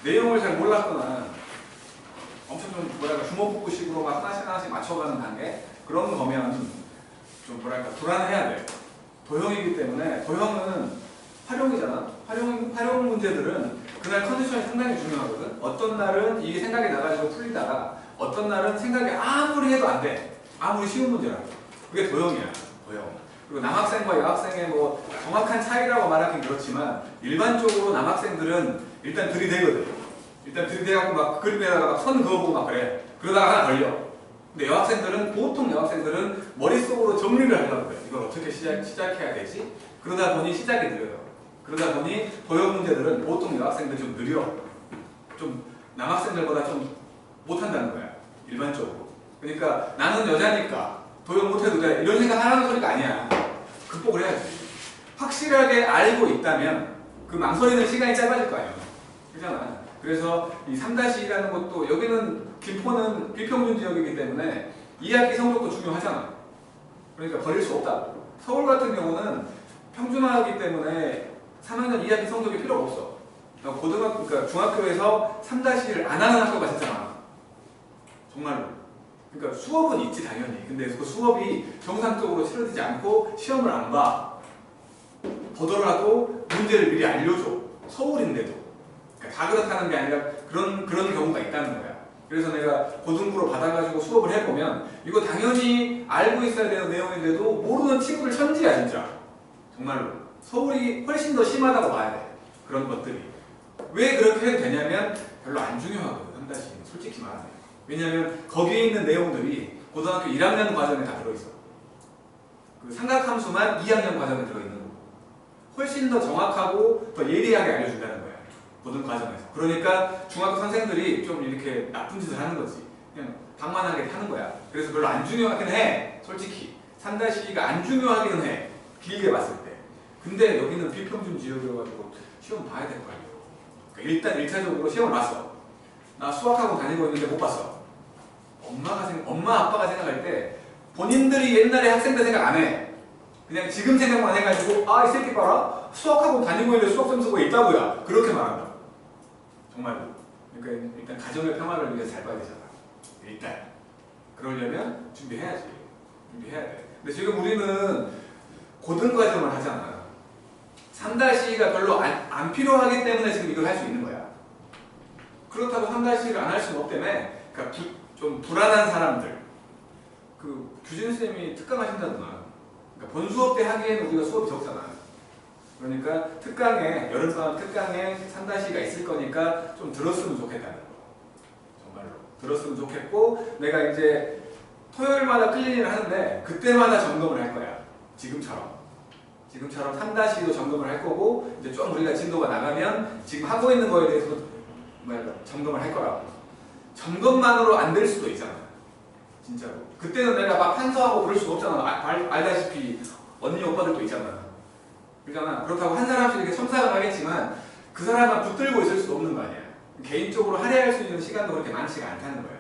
내용을 잘 몰랐거나 엄청 좀 뭐랄까 주먹구구식으로 막 하나씩 맞춰가는 단계 그런 거면 좀 뭐랄까 불안해야 돼. 도형이기 때문에 도형은 활용이잖아. 활용 문제들은 그날 컨디션이 상당히 중요하거든. 어떤 날은 이게 생각이 나가지고 풀리다가 어떤 날은 생각이 아무리 해도 안 돼. 아무리 쉬운 문제라고. 그게 도형이야. 도형. 그리고 남학생과 여학생의 뭐 정확한 차이라고 말하긴 그렇지만 일반적으로 남학생들은 일단 들이대거든. 일단 들이대고 막 그림에다가 막 선 그어보고 막 그래. 그러다가 하나 걸려. 근데 보통 여학생들은 머릿속으로 정리를 하려고 그래. 이걸 어떻게 시작해야 되지? 그러다 보니 시작이 느려요. 그러다 보니 도형 문제들은 보통 여학생들 좀 느려. 좀 남학생들보다 좀 못한다는 거야. 일반적으로. 그러니까 나는 여자니까 도형 못해도 돼. 이런 생각 하라는 소리가 아니야. 극복을 해야지. 확실하게 알고 있다면 그 망설이는 시간이 짧아질 거 아니야. 그렇잖아. 그래서 이 3-2라는 것도 여기는 김포는 비평균 지역이기 때문에 2학기 성적도 중요하잖아. 그러니까 버릴 수 없다. 서울 같은 경우는 평준화하기 때문에 3학년 2학기 성적이 필요가 없어. 그러니까 중학교에서 3-1을 안 하는 학교가 진짜 많아. 정말로. 그러니까 수업은 있지 당연히. 근데 그 수업이 정상적으로 치러지지 않고 시험을 안 봐. 보더라도 문제를 미리 알려줘. 서울인데도. 그러니까 다 그렇다는 게 아니라 그런 경우가 있다는 거야. 그래서 내가 고등부로 받아가지고 수업을 해보면 이거 당연히 알고 있어야 되는 내용인데도 모르는 친구들 천지야 진짜. 정말로. 서울이 훨씬 더 심하다고 봐야 돼. 그런 것들이. 왜 그렇게 해도 되냐면 별로 안 중요하거든. 3-2는 솔직히 말하면. 왜냐면 거기에 있는 내용들이 고등학교 1학년 과정에 다 들어있어. 그 삼각함수만 2학년 과정에 들어있는 거고. 훨씬 더 정확하고 더 예리하게 알려준다는 거야. 모든 과정에서. 그러니까 중학교 선생들이 좀 이렇게 나쁜 짓을 하는 거지. 그냥 방만하게 하는 거야. 그래서 별로 안 중요하긴 해. 솔직히. 3-2가 안 중요하기는 해. 길게 봤을 때. 근데 여기는 비평균 지역이어가지고 시험 봐야 될 거 아니야. 그러니까 일단 1차적으로 시험을 봤어. 나 수학학원 다니고 있는데 못 봤어. 엄마 아빠가 생각할 때 본인들이 옛날에 학생 때 생각 안 해. 그냥 지금 생각만 해가지고 아 이 새끼 봐라 수학학원 다니고 있는데 수학 점수가 있다고야. 그렇게 말한다. 정말로. 그러니까 일단 가정의 평화를 위해서 잘 봐야 되잖아. 일단. 그러려면 준비해야지. 준비해야 돼. 근데 지금 우리는 고등과정을 하잖아. 3-2가 별로 안 필요하기 때문에 지금 이걸 할 수 있는 거야. 그렇다고 3-2를 안 할 수는 없다며. 그러니까 좀 불안한 사람들. 그 규진쌤이 특강하신다더만. 그러니까 본수업 때 하기에는 우리가 수업이 적잖아. 그러니까 특강에 여름방학 특강에 3-2가 있을 거니까 좀 들었으면 좋겠다는 거. 정말로 들었으면 좋겠고 내가 이제 토요일마다 클리닝을 하는데 그때마다 점검을 할 거야. 지금처럼 3-2도 점검을 할 거고 이제 좀 우리가 진도가 나가면 지금 하고 있는 거에 대해서도 점검을 할 거라고. 점검만으로 안 될 수도 있잖아. 진짜로. 그때는 내가 막 판서하고 그럴 수가 없잖아. 알다시피 언니 오빠들도 있잖아. 그러잖아. 그렇다고 한 사람씩 이렇게 첨삭을 하겠지만 그 사람만 붙들고 있을 수도 없는 거 아니야. 개인적으로 할애할 수 있는 시간도 그렇게 많지가 않다는 거야.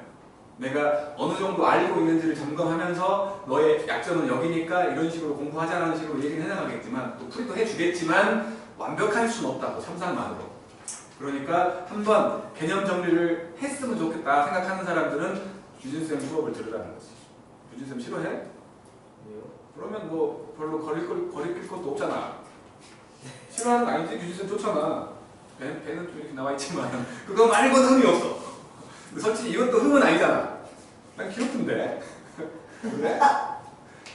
내가 어느 정도 알고 있는지를 점검하면서 너의 약점은 여기니까 이런 식으로 공부하자라는 식으로 얘기는 해나가겠지만 또 풀이도 해주겠지만 완벽할 수는 없다고 첨삭만으로. 그러니까 한번 개념 정리를 했으면 좋겠다 생각하는 사람들은 규진쌤 수업을 들으라는 거지. 규진쌤 싫어해? 왜요? 그러면 뭐 별로 거리낄 것도 없잖아. 싫어하는 거 아니지? 규진쌤 좋잖아. 배는 좀 이렇게 나와 있지만 그거 말고는 흥이 없어. 근데 솔직히 이것도 흥은 아니잖아. 난 귀엽던데. 그래?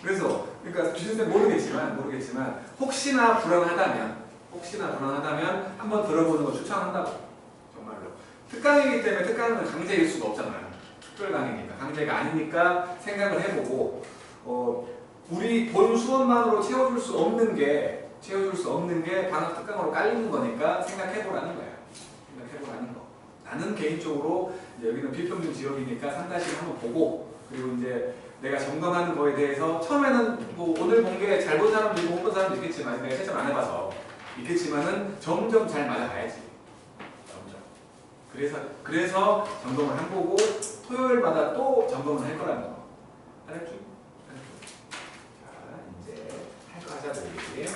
그래서 그러니까 규진쌤 모르겠지만 혹시나 불안하다면 한번 들어보는 거 추천한다고. 정말로. 특강이기 때문에 특강은 강제일 수가 없잖아. 특별 강의니까. 강제가 아니니까 생각을 해보고 우리 본 수업만으로 채워줄 수 없는 게 방학 특강으로 깔리는 거니까 생각해보라는 거야. 생각해보라는 거. 나는 개인적으로 이제 여기는 비평균 지역이니까 3-1 한번 보고 그리고 이제 내가 점검하는 거에 대해서 처음에는 뭐 오늘 본 게 잘 본 사람도 있고 못 본 사람도 있겠지만 내가 채점 안 해봐서 있겠지만은 점점 잘 맞아가야지. 점점. 그래서 점검을 한 거고 토요일마다 또 점검을 할 거라는 거. 알았지? 자 이제 할 거 하자 우리.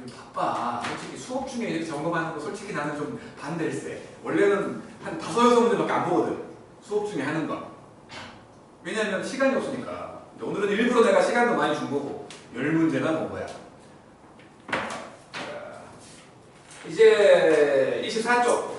우리 바빠. 솔직히 수업 중에 이렇게 점검하는 거 솔직히 나는 좀 반대일세. 원래는 한 5-6문제밖에 안 보거든. 수업 중에 하는 거. 왜냐면 시간이 없으니까. 오늘은 일부러 내가 시간도 많이 준 거고 10문제가 뭐 뭐야. 이제 24쪽.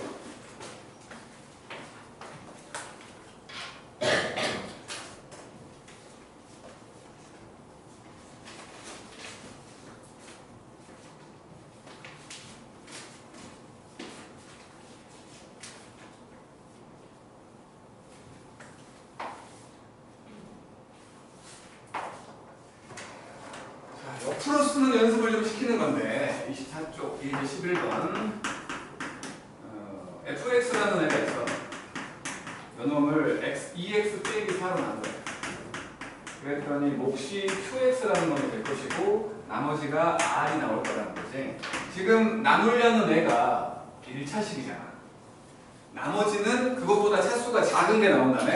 옆으로 쓰는 연습을 좀 시키는 건데 24쪽 11번 fx라는 애가 있어. 요놈을 EX 빼기 4로 나눠요. 그랬더니 몫이 QX라는 놈이 될 것이고 나머지가 R이 나올 거라는 거지. 지금 나누려는 애가 1차식이잖아. 나머지는 그것보다 차수가 작은 게 나온다며.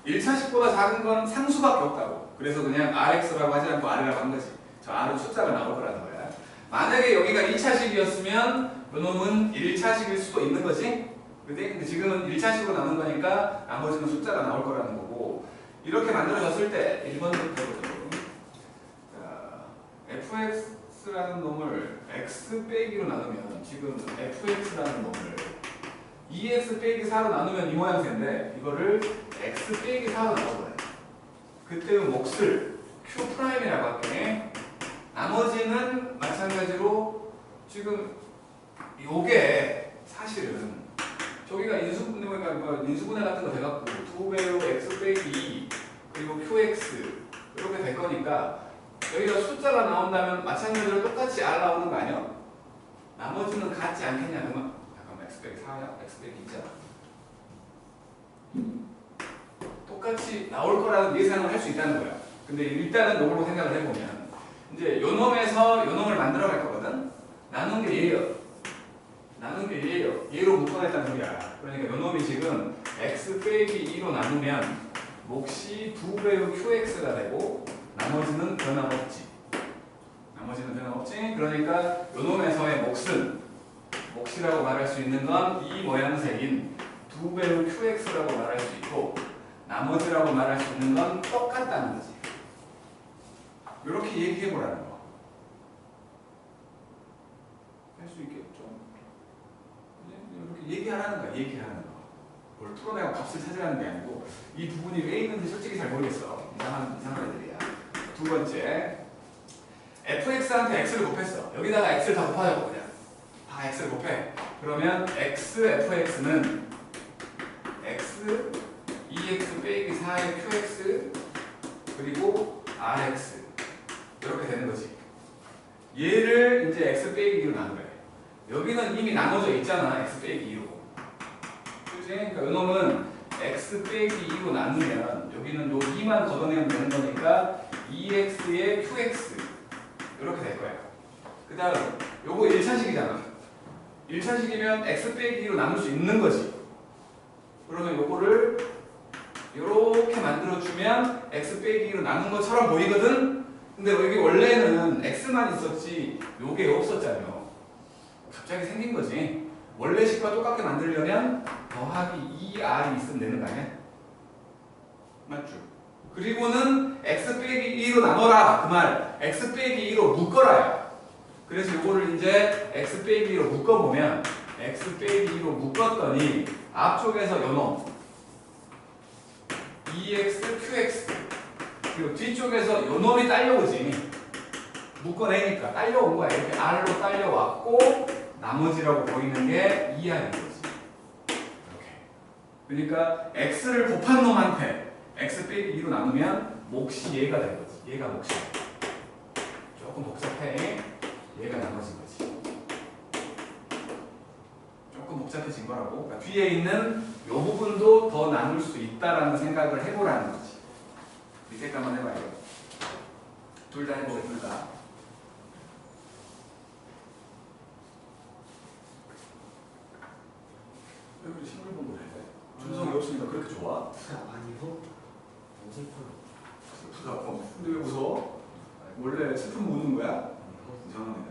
1차식보다 작은 건 상수밖에 없다고. 그래서 그냥 RX라고 하지 않고 R이라고 한 거지. 저 R은 숫자가 나올 거라는 거야. 만약에 여기가 2차식이었으면 요놈은 1차식일 수도 있는 거지. 근데 지금은 1차식으로 나눈 거니까 나머지는 숫자가 나올 거라는 거고. 이렇게 만들어졌을 때 1번부터 fx라는 놈을 x 빼기로 나누면 지금 fx라는 놈을 2x 빼기 4로 나누면 이 모양새인데 이거를 x 빼기 4로 나눠봐요. 그때의 몫을 Q'이라고 할게. 나머지는 마찬가지로 지금 요게 사실은 저기가 인수분해 같은 거 돼갖고 2배의 x 빼기 2 그리고 qx 이렇게 될 거니까 여기가 숫자가 나온다면 마찬가지로 똑같이 r 나오는 거 아니야? 나머지는 같지 않겠냐? 그러면 잠깐만 x 빼기 4야? x 빼기 2잖아. 똑같이 나올 거라는 예상을 할 수 있다는 거야. 근데 일단은 요걸로 생각을 해보면 이제 요놈에서 요놈을 만들어 갈 거거든? 나눈 게 얘예요. 나눈 게 얘예요. 얘로 묶어냈다는 소리야. 그러니까 요놈이 지금 x 빼기 2로 나누면 몫이 2배의 qx가 되고 나머지는 변함없지. 나머지는 변함없지. 그러니까 요놈에서의 몫이라고 말할 수 있는 건 이 모양새인 2배의 qx라고 말할 수 있고 나머지라고 말할 수 있는 건 똑같다는 거지. 이렇게 얘기해보라는 거. 할 수 있겠죠. 이렇게 얘기하라는 거야. 얘기하라는 거. 뭘 풀어내고 값을 찾으라는 게 아니고 이 부분이 왜 있는지 솔직히 잘 모르겠어. 이상한 애들이야. 두 번째, fx한테 x를 곱했어. 여기다가 x를 다 곱하자고 그냥. 다 x를 곱해. 그러면 fx는 x 2x 빼기 4의 qx 그리고 rx 이렇게 되는 거지. 얘를 이제 x 빼기 2로 나누래. 여기는 이미 나눠져 있잖아. x 빼기 2로. 그치? 그러니까 이놈은 x 빼기 2로 나누면 여기는 요 2만 걷어내면 되는 거니까 2x의 qx 이렇게 될 거야. 그 다음 요거 1차식이잖아. 1차식이면 x 빼기 2로 나눌 수 있는 거지. 그러면 요거를 요렇게 만들어주면 x 빼기 2로 나눈 것처럼 보이거든? 근데 여기 원래는 x만 있었지 요게 없었잖아요. 갑자기 생긴 거지. 원래 식과 똑같게 만들려면 더하기 2r이 있으면 되는 거 아니야? 맞죠? 그리고는 x 빼기 2로 나눠라. 그 말 x 빼기 2로 묶어라야. 그래서 요거를 이제 x 빼기 2로 묶어보면 x 빼기 2로 묶었더니 앞쪽에서 요놈 2x qx 그리고 뒤쪽에서 요놈이 딸려오지. 묶어내니까 딸려온 거야. 이렇게 r로 딸려왔고 나머지라고 보이는 게 2r인 거지. 이렇게. 그러니까 x를 곱한 놈한테 x 빼기 2로 나누면 몫이 얘가 된 거지. 얘가 몫이야. 조금 복잡해. 얘가 나머진 거지. 조금 복잡해진 거라고. 그러니까 뒤에 있는 요 부분도 더 나눌 수 있다라는 생각을 해보라는 거지. 밑에 거 한번 해봐요. 둘 다 해보게, 둘 다. 왜 그렇게 싱글벙글 해? 준성이 없으니까 그렇게 좋아? 아니요. 슬프다. 근데 왜 웃어? 원래 슬픔 우는 거야? 이상한 애네.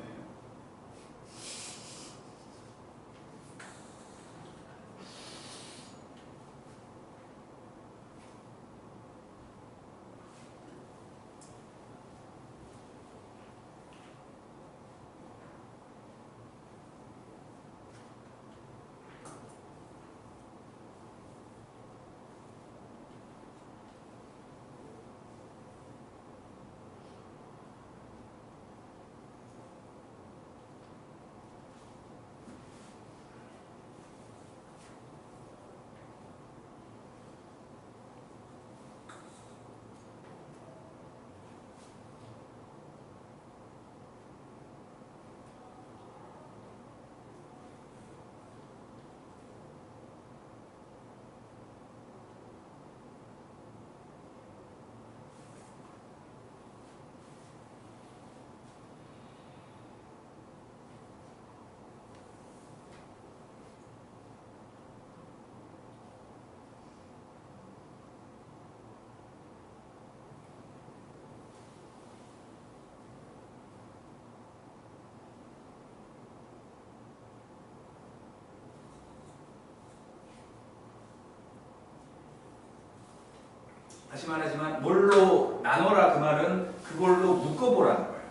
다시 말하지만 뭘로 나눠라 그 말은 그걸로 묶어보라는 거예요.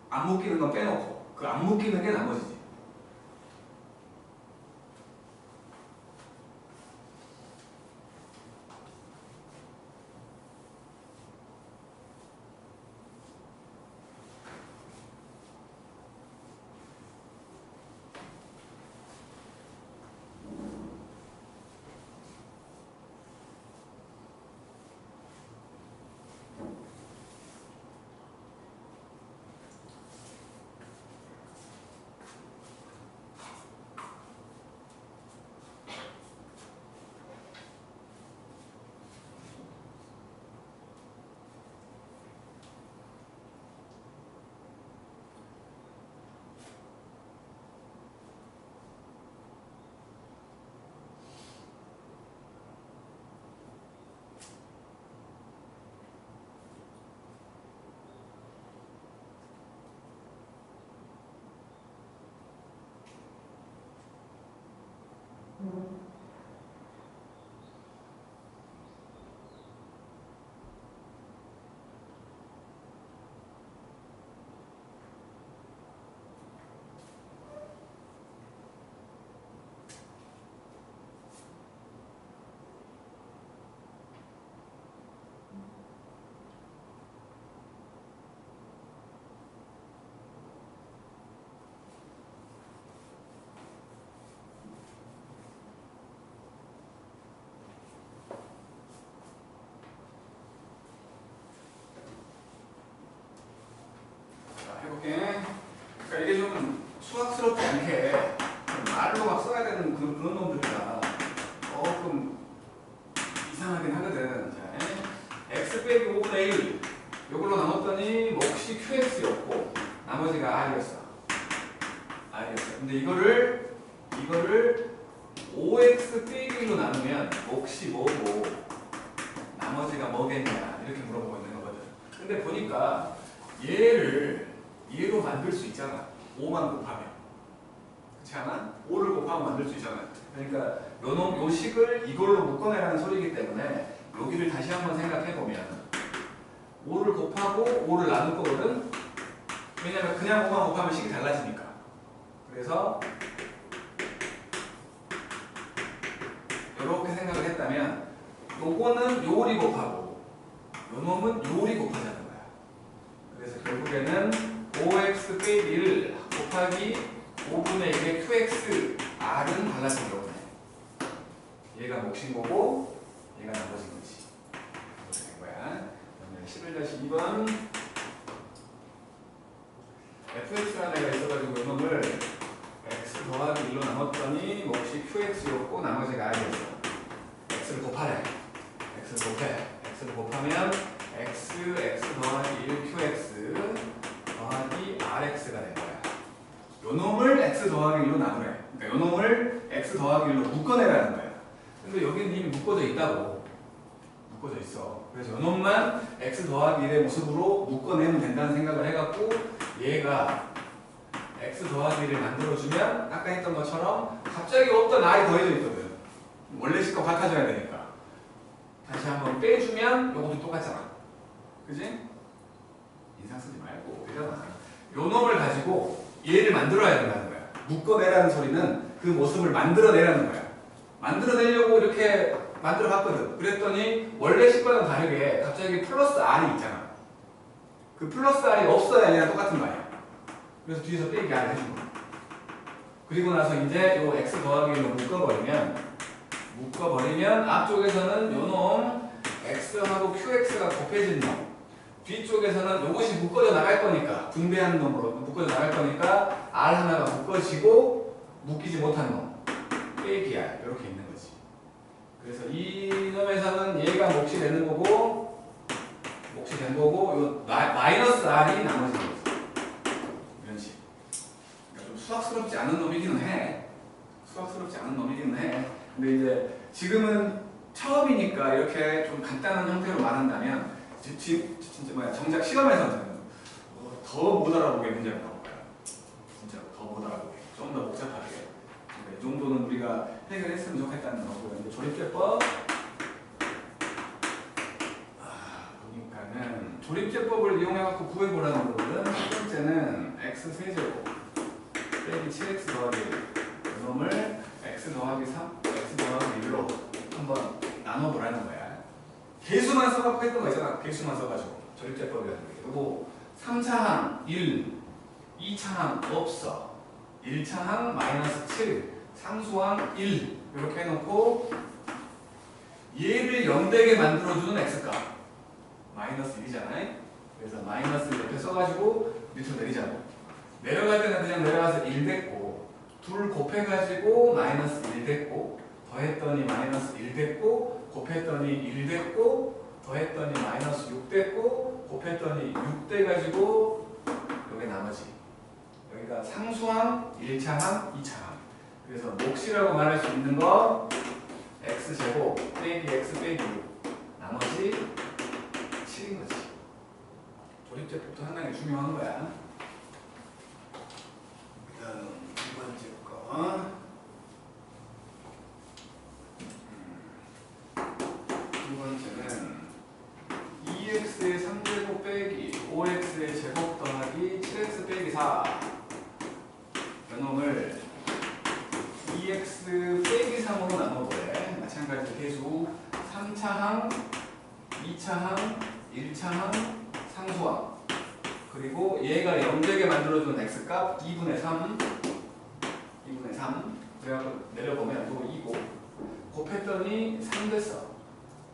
안 묶이는 건 빼놓고 그 안 묶이는 게 나머지지. 해볼게. 그러니까 이게 좀 수학스럽지 않게 말로 막 써야 되는 그런 놈들이라 조금 이상하긴 하거든. 자, x 빼기 5분의 1 이걸로 나눴더니 몫이 qx였고 나머지가 r이었어. 근데 이거를 5x 빼기 1로 나누면 몫이 뭐고 나머지가 뭐겠냐 이렇게 물어보고 있는 거거든. 근데 보니까 얘로 만들 수 있잖아. 5만 곱하면. 그렇지 않아? 5를 곱하면 만들 수 있잖아. 그러니까 요 식을 이걸로 묶어내라는 소리이기 때문에 여기를 다시 한번 생각해보면 5를 곱하고 5를 나눌 거거든. 왜냐면 그냥 5만 곱하면 식이 달라지니까. 그래서 이렇게 생각을 했다면 요거는 요리 곱하고 요 놈은 요리 곱하자는 거야. 그래서 결국에는 5x 빼기 1 곱하기 5분의 1의 qx r은 달라진 경우네. 얘가 몫인 거고 얘가 나머진 거지. 이렇게 된 거야. 그러면 11-2번 fx라는 애가 있어가지고 이놈을 x 더하기 1로 나눴더니 몫이 qx였고 나머지가 r이었어. x를 곱하래. x를 곱하면 x 더하기 1 qx 더하기 rx가 된 거야. 요 놈을 x 더하기 1로 나누래. 그러니까 요 놈을 x 더하기 1로 묶어내라는 거야. 근데 여기는 이미 묶어져 있다고. 묶어져 있어. 그래서 요 놈만 x 더하기 1의 모습으로 묶어내면 된다는 생각을 해갖고 얘가 x 더하기 1을 만들어주면 아까 했던 것처럼 갑자기 없던 r이 더해져 있거든. 원래 식과 같아져야 되니까. 다시 한번 빼주면 요것도 똑같잖아. 그지? 인상 쓰지 말고 되잖아. 요 놈을 가지고 얘를 만들어야 된다는 거야. 묶어내라는 소리는 그 모습을 만들어내라는 거야. 만들어내려고 이렇게 만들어봤거든. 그랬더니 원래 식과는 다르게 갑자기 플러스 r이 있잖아. 그 플러스 r이 없어야 얘랑 똑같은 거 아니야. 그래서 뒤에서 빼기 r을 해준 거야. 그리고 나서 이제 요 x 더하기 1로 묶어버리면 앞쪽에서는 요놈 x하고 qx가 곱해진 놈, 뒤쪽에서는 요것이 묶어져 나갈 거니까 분배한 놈으로 묶어져 나갈 거니까 r 하나가 묶어지고 묶이지 못한 놈 빼기 r 이렇게 있는 거지. 그래서 이 놈에서는 얘가 몫이 되는 거고 요 마이너스 r이 나머지 거지. 이런 식. 그러니까 좀 수학스럽지 않은 놈이기는 해. 근데 이제 지금은 처음이니까 이렇게 좀 간단한 형태로 말한다면 진짜 정작 시험에서는 더 못 알아보게 문제가 나올 거야. 진짜 더 못 알아보게. 좀 더 복잡하게. 그러니까 이 정도는 우리가 해결했으면 좋겠다는 거고요. 이제 조립제법 조립제법을 이용해갖고 구해보라는 거거든. 첫 번째는 x 세제곱 빼기 7x 더하기 1 그놈을 x 더하기 3, x 더하기 1로 한번 나눠보라는 거야. 개수만 써갖고 했던 거 있잖아. 개수만 써가지고 조립제법이라는 게. 그리고 3차항 1, 2차항 없어. 1차항 마이너스 7, 상수항 1 이렇게 해놓고 얘를 0되게 만들어주는 x값 마이너스 1이잖아요. 그래서 마이너스 옆에 써가지고 밑으로 내리자고. 내려갈 때는 그냥 내려가서 1 됐고 둘 곱해가지고 마이너스 1 됐고 더했더니 마이너스 1 됐고 곱했더니 1 됐고 더했더니 마이너스 6 됐고 곱했더니 6 돼가지고 여기 나머지 여기가 상수항 1차항 2차항. 그래서 몫이라고 말할 수 있는 거 x제곱 빼기 x 빼기 6 나머지 7인 거지. 조립제법도 상당히 중요한 거야. 그 다음 두 번째 거. 두 번째는 2x의 3제곱 빼기 5x의 제곱 더하기 7x 빼기 4 이놈을 2x 빼기 3으로 나눠보래. 마찬가지로 개수 3차항, 2차항, 1차항, 상수항. 그리고 얘가 0되게 만들어주는 x값 2분의 3. 2분의 3. 그래갖고 내려보면 이거 2고 곱했더니 3 됐어.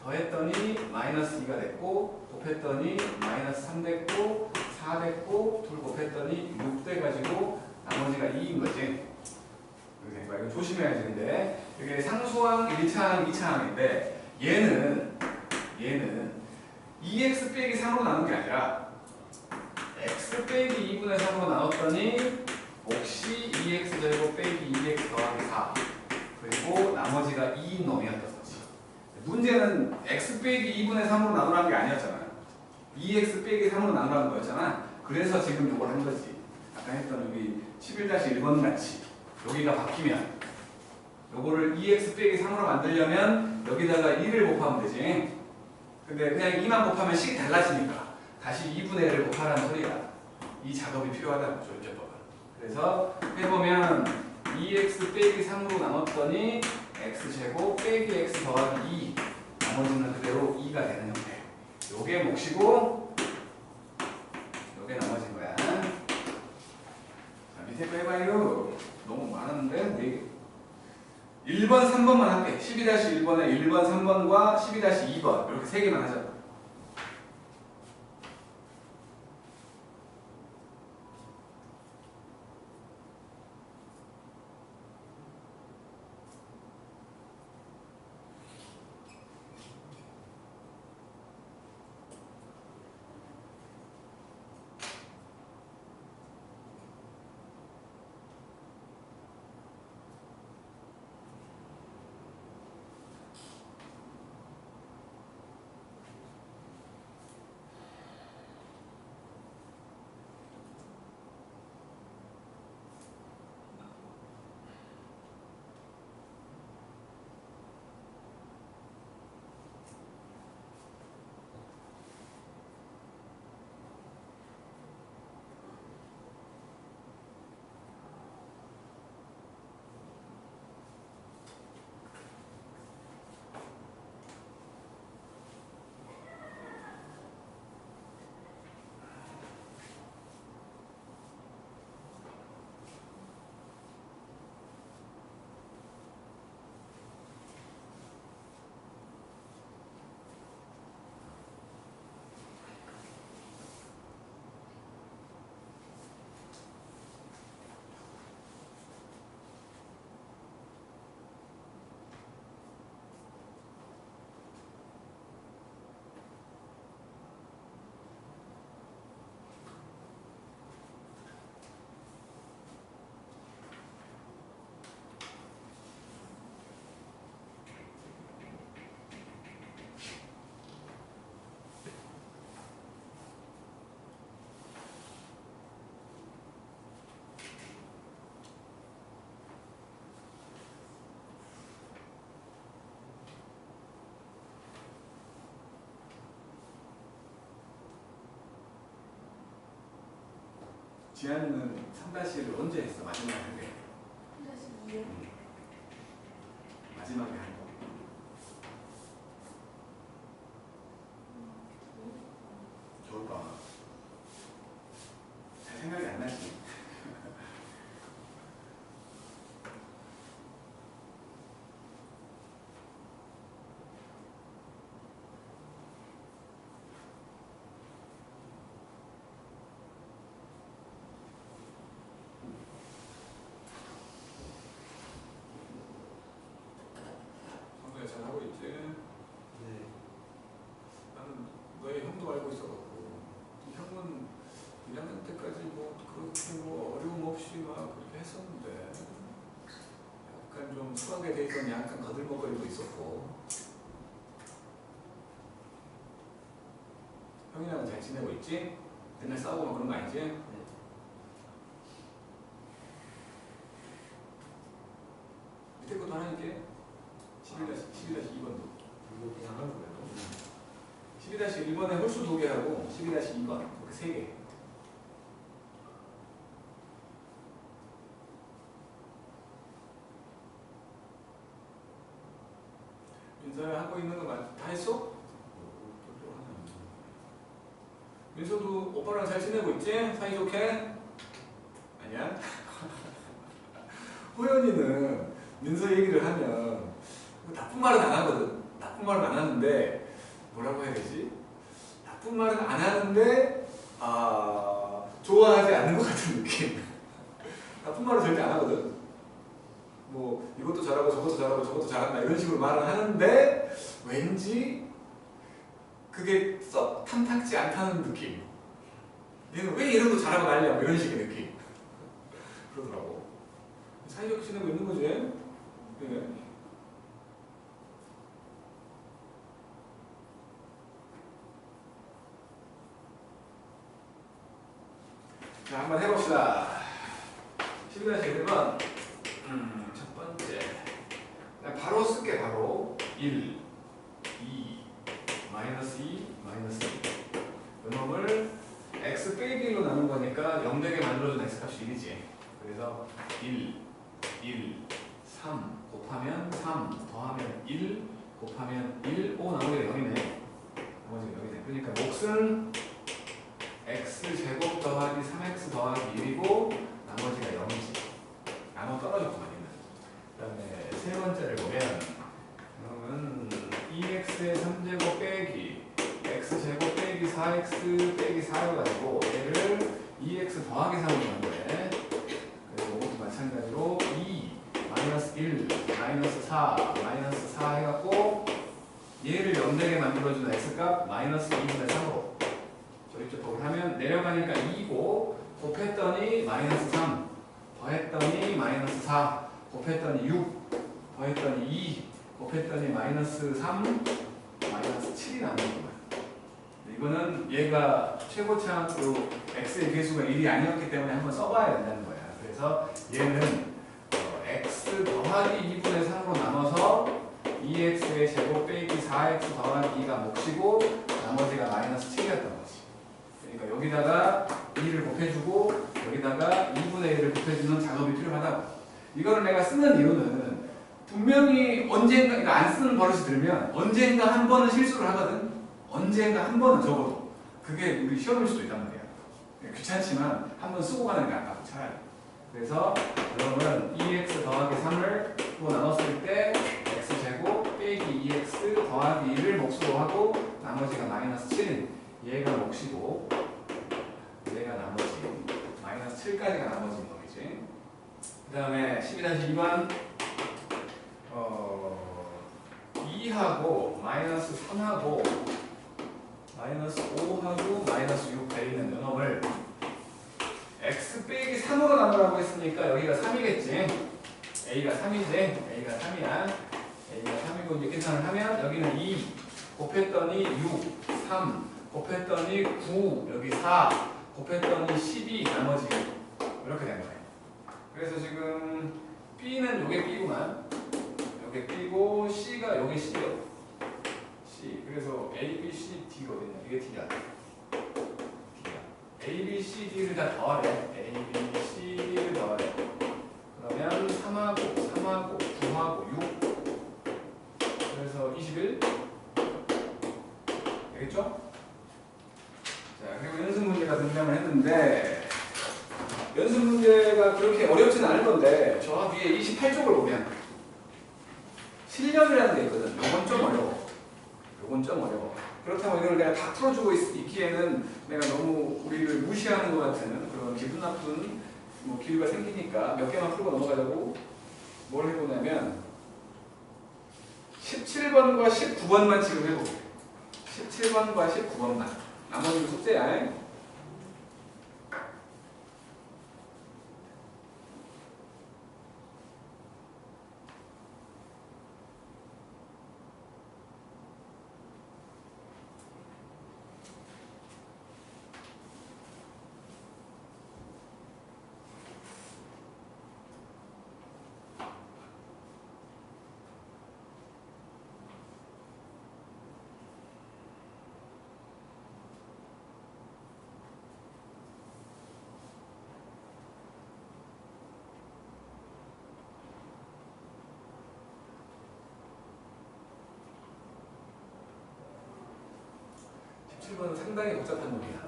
더했더니 마이너스 2가 됐고 곱했더니 마이너스 3 됐고 4 됐고 둘 곱했더니 6 돼가지고 나머지가 2인 거지. 이거 조심해야지. 근데 이게 상수항 1차항 2차항인데 얘는 2x 빼기 3으로 나눈 게 아니라 x 빼기 2분의 3으로 나눴더니 몫이 2x 제곱 빼기 2x 더하기 4 그리고 나머지가 2인 놈이었던 거지. 문제는 x 빼기 2분의 3으로 나누라는 게 아니었잖아. 2x 빼기 3으로 나누라는 거였잖아. 그래서 지금 이걸 한 거지. 아까 했던 여기 11-1번 같이 여기가 바뀌면 요거를 2x 빼기 3으로 만들려면 여기다가 2를 곱하면 되지. 근데 그냥 2만 곱하면 식이 달라지니까 다시 2분의 1을 곱하라는 소리야. 이 작업이 필요하다고 조립제법은. 그래서 해보면 2x 빼기 3으로 나눴더니 x제곱 빼기 x 더하기 2 나머지는 그대로 2가 되는 형태. 요게 몫이고 요게 나머진 거야. 자, 밑에 거 해봐요. 너무 많은데 1번, 3번만 할게. 12-1번에 1번, 3번과 12-2번 이렇게 3개만 하자. 지한이는 3-1을 언제 했어? 마지막에 한 게. 3-2요? 마지막에 한 거. 겨울방학. 잘 생각이 안 나지. 성도야 잘 하고 있지? 네. 나는 너의 형도 알고 있어갖고 형은 1학년 때까지 뭐 그렇게 뭐 어려움 없이 막 그렇게 했었는데 약간 좀 수학에 대해서는 약간 거들먹거리도 있었고 형이랑은 잘 지내고 있지? 맨날 싸우고 막 그런 거 아니지? 네. 밑에 것도 하나 있게 12-2번도 이거 그냥 하는 거예요? 12-1번에 홀수 2개하고 12-2번 이렇게 3개. 민서야 하고 있는 거 다 했어? 민서도 오빠랑 잘 지내고 있지? 사이좋게? 아니야? 호연이는 민서 얘기를 하면 나쁜 말은 안 하거든. 나쁜 말은 안 하는데 뭐라고 해야 되지? 나쁜 말은 안 하는데 좋아하지 않는 것 같은 느낌. 나쁜 말은 절대 안 하거든. 뭐 이것도 잘하고 저것도 잘하고 저것도 잘한다 이런 식으로 말을 하는데 왠지 그게 썩 탐탁지 않다는 느낌. 얘는 왜 이런 거 잘하고 난리야 뭐 이런 식의 느낌. 그러더라고. 사이좋게 지내고 있는 거지? 네. 자, 한번 해봅시다. 12-1번 첫 번째 그냥 바로 쓸게. 바로 1, 2, 마이너스 2, 마이너스 2 이놈을 x 빼기 1로 나눈 거니까 0 되게 만들어준 x값이 1이지. 그래서 1, 1, 3 곱하면 3 더하면 1 곱하면 1 오 나머지가 0이네. 나머지가 0이네. 그러니까 몫은 x제곱 더하기 3x 더하기 1이고 나머지가 0이지. 나눠 떨어졌구만. 그 다음에 세 번째를 보면 그러면 2x의 3제곱 빼기 x제곱 빼기 4x 빼기 4가 되고 얘를 2x 더하기 3으로 한 거네. 그래서 이것도 마찬가지로 2 마이너스 1 마이너스 4 마이너스 4 해갖고 얘를 0되게 만들어주는 x값 마이너스 2분의 3으로 조립조법을 하면 내려가니까 2고 곱했더니 마이너스 3 더했더니 마이너스 4 곱했더니 6 더했더니 2 곱했더니 마이너스 3 마이너스 7이 나오는구만. 이거는 얘가 최고차로 x의 개수가 1이 아니었기 때문에 한번 써봐야 된다는 거야. 그래서 얘는 x 더하기 2분의 3으로 나눠서 2x의 제곱 빼기 4x 더하기 2가 몫이고 나머지가 마이너스 7이었던 거지. 그러니까 여기다가 2를 곱해주고 여기다가 2분의 1을 곱해주는 작업이 필요하다고. 이거를 내가 쓰는 이유는 분명히 언젠가, 그러니까 안 쓰는 버릇이 들면 언젠가 한 번은 실수를 하거든. 언젠가 한 번은 적어도. 그게 우리 시험일 수도 있단 말이야. 귀찮지만 한 번 쓰고 가는 게 아깝고 차라리. 그래서 그러면 2x 더하기 3을 또 나눴을 때 x제곱 빼기 2x 더하기 1을 몫으로 하고 나머지가 마이너스 7인 얘가 몫이고 얘가 나머지 마이너스 7까지가 나머지인 놈이지. 그 다음에 12-2번 2하고 마이너스 3하고 마이너스 5하고 마이너스 6 되어있는 요놈을 x 빼기 3으로 나누라고 했으니까 여기가 3이겠지. a가 3이지. a가 3이야. a가 3이고 이제 계산을 하면 여기는 2 곱했더니 6 3 곱했더니 9 여기 4 곱했더니 12 나머지 이렇게 된 거예요. 그래서 지금 b는 요게 b구만. 요게 b고 c가 요게 c요. c. 그래서 a, b, c, d거든요. 이게 d야. d야. A, B, C, D를 다 더하래. A, B, C, D를 더하래. 그러면 3하고 3하고 9하고 6 그래서 21 되겠죠? 자, 그리고 연습 문제가 등장을 했는데 연습 문제가 그렇게 어렵지는 않을 건데 저 위에 28쪽을 보면 실력이라는 게 있거든. 요건 좀 어려워. 요건 좀 어려워. 그렇다고 이걸 내가 다 풀어주고 있기에는 내가 너무 우리를 무시하는 것 같은 그런 기분 나쁜 뭐 기류가 생기니까 몇 개만 풀고 넘어가자고 뭘 해보냐면 17번과 19번만 지금 해볼게. 17번과 19번만. 나머지는 숙제야. 은 상당히 복잡한 놈이야.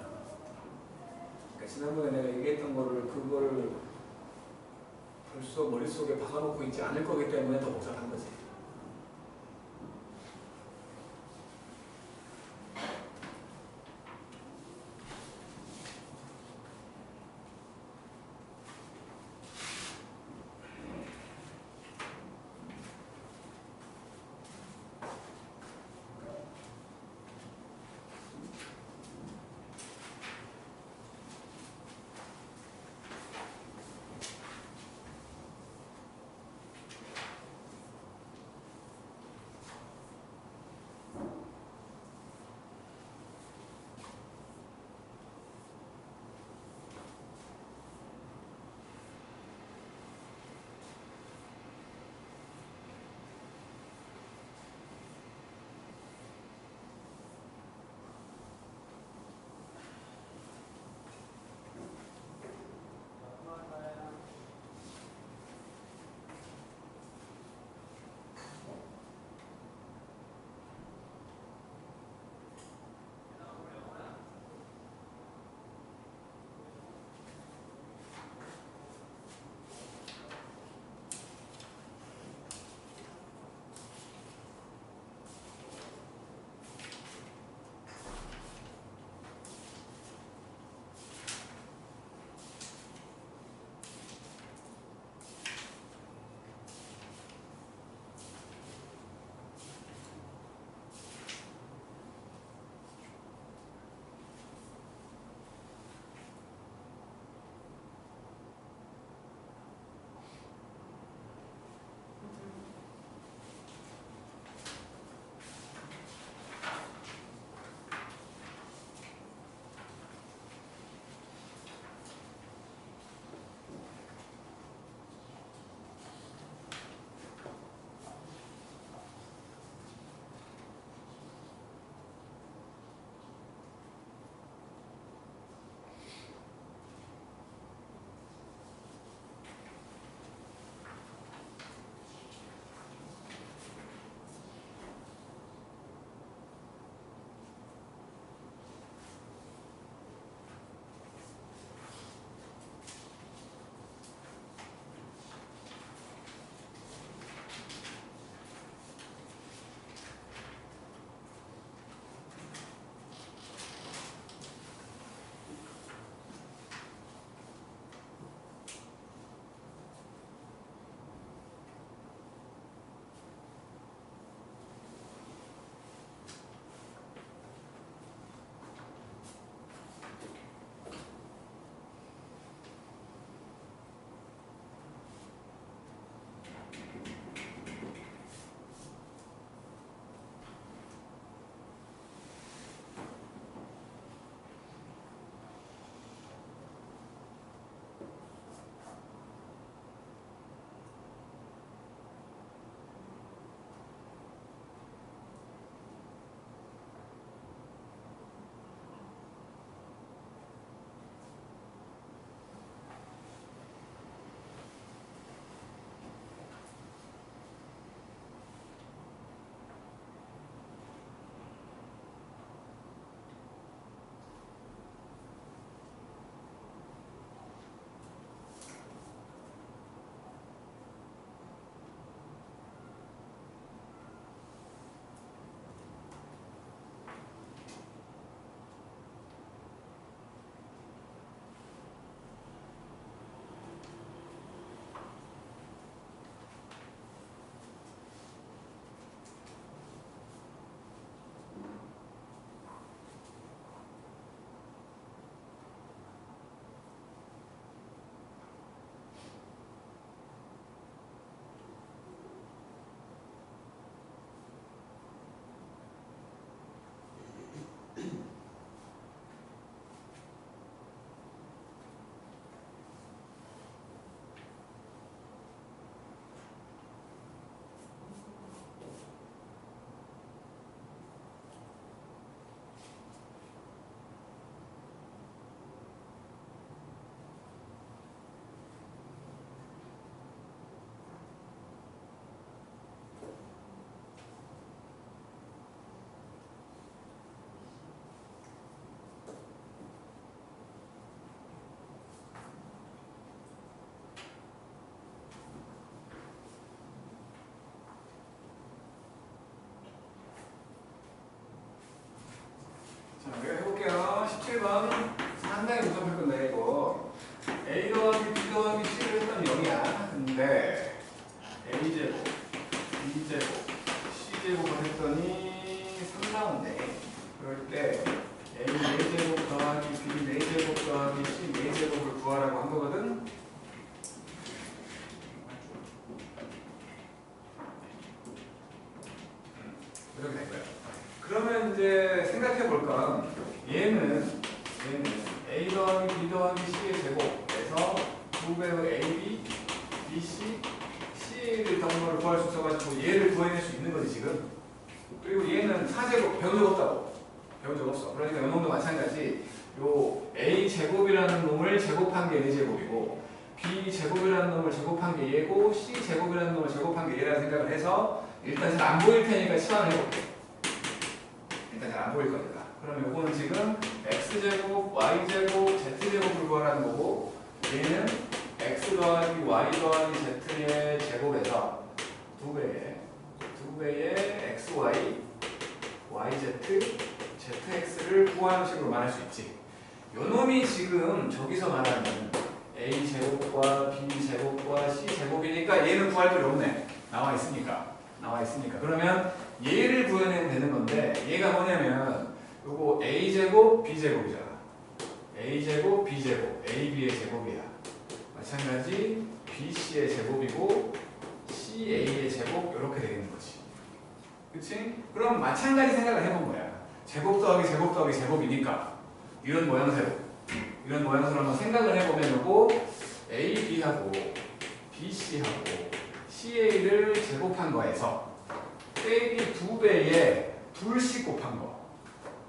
그러니까 지난번에 내가 얘기했던 거를 그거를 벌써 머릿속에 박아놓고 있지 않을 거기 때문에 더 복잡한 거지. 그러면 상당히 복잡할 건데 이거 A 더하기 B 더하기 C를 했더니 0이야. 근데 A제곱, B제곱, C제곱을 했더니 3 나온대. 그럴 때 A 4제곱 더하기 B 4제곱 더하기 C 4제곱을 구하라고 한 거거든. 이렇게 된 거야. 그러면 이제 생각해 볼까? 얘는 A 더하기 B 더하기 C의 제곱에서 2배의 AB, BC, C를 정도를 구할 수 있어가지고 얘를 구해낼 수 있는 거지 지금. 그리고 얘는 4제곱 배운 적 없다고. 배운 적 없어. 그러니까 이 놈도 마찬가지. 요 A 제곱이라는 놈을 제곱한 게 얘제곱이고 B 제곱이라는 놈을 제곱한 게 얘고 C 제곱이라는 놈을 제곱한 게 얘라는 생각을 해서 일단 잘 안 보일 테니까 치환을 해볼게. 일단 잘 안 보일 거니까. 그럼 요거는 지금 X제곱, Y제곱, Z제곱을 구하라는 거고 얘는 X 더하기 Y 더하기 Z의 제곱에서 2배의 XY, YZ, ZX를 구하는 식으로 말할 수 있지. 요 놈이 지금 저기서 말하는 A제곱과 B제곱과 C제곱이니까 얘는 구할 필요 없네. 나와 있으니까. 그러면 얘를 구해내면 되는 건데 얘가 뭐냐면 요거 A제곱, B제곱이잖아. A제곱, B제곱, AB의 제곱이야. 마찬가지 BC의 제곱이고 CA의 제곱 이렇게 되는 거지. 그치? 그럼 마찬가지 생각을 해본 거야. 제곱 더하기 제곱 더하기 제곱이니까 이런 모양새로 한번 생각을 해보면 요거 AB하고 BC하고 CA를 제곱한 거에서 빼기 2배에 둘씩 곱한 거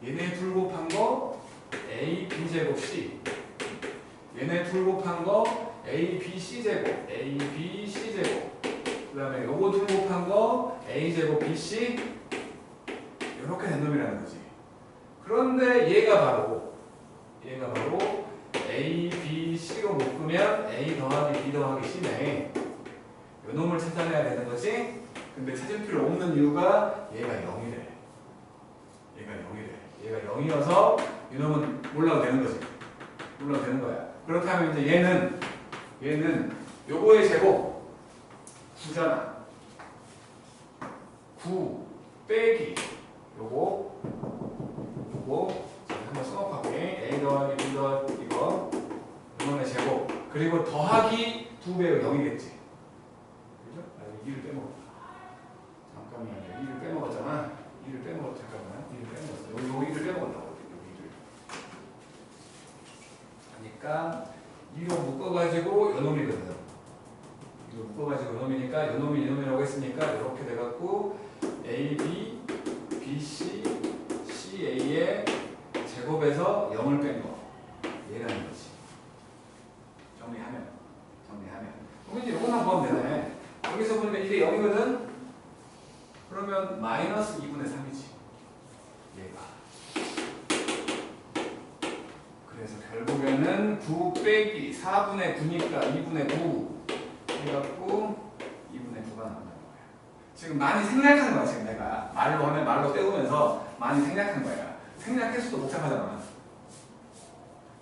얘네 둘 곱한 거 AB제곱 C 얘네 둘 곱한 거 ABC제곱 ABC제곱 그 다음에 요거 둘 곱한 거 A제곱 BC 이렇게 된 놈이라는 거지. 그런데 얘가 바로 A, B, C로 묶으면 A 더하기 B 더하기 C네. 요 놈을 찾아내야 되는 거지. 근데 찾을 필요 없는 이유가 얘가 0이래. 얘가 0이어서 이 놈은 몰라도 되는 거지. 몰라도 되는 거야. 그렇다면 이제 얘는 요거의 제곱 9잖아. 9 빼기 요거 한번 써놓을게. A 더하기 B 더하기 이거 이놈의 제곱 그리고 더하기 2배가 0이겠지. 그죠? 아, 2를 빼먹었다. 잠깐만요. 2를 빼먹었잖아. 2를 빼먹었어. 잠깐만. 2를 빼먹었어. 요 2를 빼먹었다고. 요 2를. 그러니까 2로 묶어가지고 요 놈이거든. 2로 묶어가지고 요 놈이니까 요 놈이 이 놈이라고 했으니까 이렇게 돼갖고 A, B, B, C, C, A의 제곱에서 0을 뺀 거. 얘라는 거지. 정리하면. 그럼 이제 요것만 구하면 되네. 여기서 보니까 이게 0이거든? 그러면 마이너스 2분의 3이지. 얘가. 그래서 결국에는 9 빼기 4분의 9니까 2분의 9 해갖고 2분의 9가 나온다는 거야. 지금 많이 생략한 거야. 지금 내가 말로 하면 말로 때우면서 많이 생략한 거야. 생략해서도 복잡하잖아.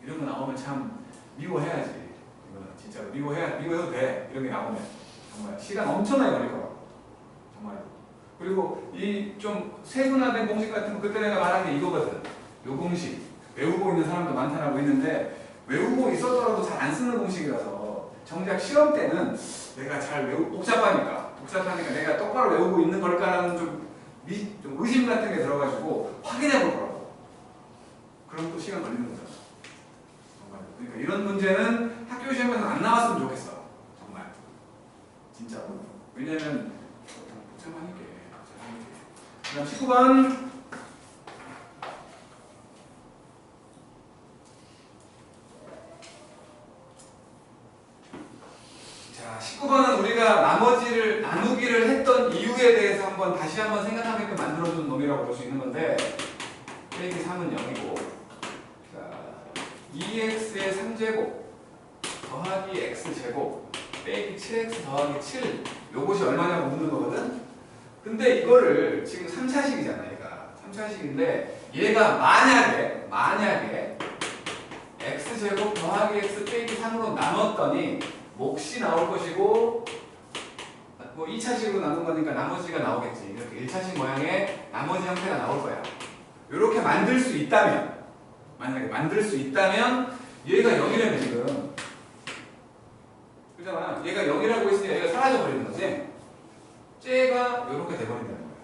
이런 거 나오면 참 미워해야지. 이거는 진짜로 미워해도 돼. 이런 게 나오면 정말 시간 엄청나게 걸릴 거라고. 정말. 그리고 이 좀 세분화된 공식 같은 거 그때 내가 말한 게 이거거든. 요 공식 외우고 있는 사람도 많다라고 했는데 외우고 있었더라도 잘 안 쓰는 공식이라서 정작 시험 때는 내가 잘 복잡하니까 내가 똑바로 외우고 있는 걸까라는 좀 의심 같은 게 들어가지고 확인해 볼 거라고. 그럼 또 시간 걸리는 거잖아. 정말. 그러니까 이런 문제는 학교 시험에서 안 나왔으면 좋겠어. 정말. 진짜로. 왜냐면 복잡하니까. 그 다음 19번. 자, 19번은 우리가 나머지를 나누기를 했던 이유에 대해서 다시 한번 생각하게끔 만들어주는 놈이라고 볼 수 있는 건데 빼기 3은 0이고 자, 2x의 3제곱 더하기 x제곱 빼기 7x 더하기 7 요것이 얼마냐고 묻는 거거든? 근데 이거를 지금 3차식이잖아. 얘가 3차식인데 얘가 만약에 x제곱 더하기 x 빼기 3으로 나눴더니 몫이 나올 것이고 뭐 2차식으로 나눈 거니까 나머지가 나오겠지. 이렇게 1차식 모양의 나머지 형태가 나올 거야. 이렇게 만들 수 있다면, 만약에 만들 수 있다면 얘가 0이라면 지금 그잖아. 얘가 0이라고 했으니까 얘가 사라져 버리는 거지. 쟤가 이렇게 돼버린다는 거야.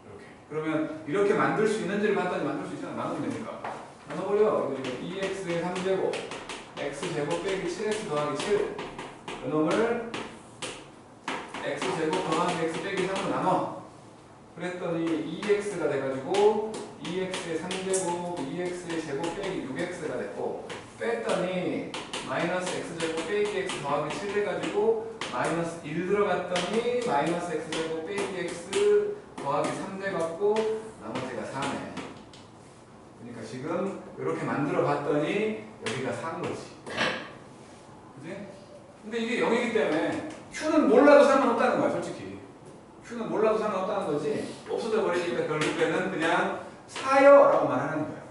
이렇게. 그러면 이렇게 만들 수 있는지를 봤더니 만들 수 있잖아. 나누면 되니까. 나눠버려. 2x의 3제곱 x제곱 빼기 7x 더하기 7 이놈을 x제곱 더하기 x 빼기 3으로 나눠. 그랬더니 2x가 돼가지고 2x의 3제곱 2x의 제곱 빼기 6x가 됐고 뺐더니 마이너스 x제곱 빼기 x 더하기 7 해가지고 마이너스 1 들어갔더니 마이너스 x제곱 빼기 x 더하기 3 돼갖고 나머지가 4네. 그러니까 지금 이렇게 만들어 봤더니 여기가 4인 거지. 그지? 근데 이게 0이기 때문에 Q는 몰라도 상관없다는 거야, 솔직히. Q는 몰라도 상관없다는 거지. 없어져 버리니까 결국에는 그냥 4요 라고 말하는 거야.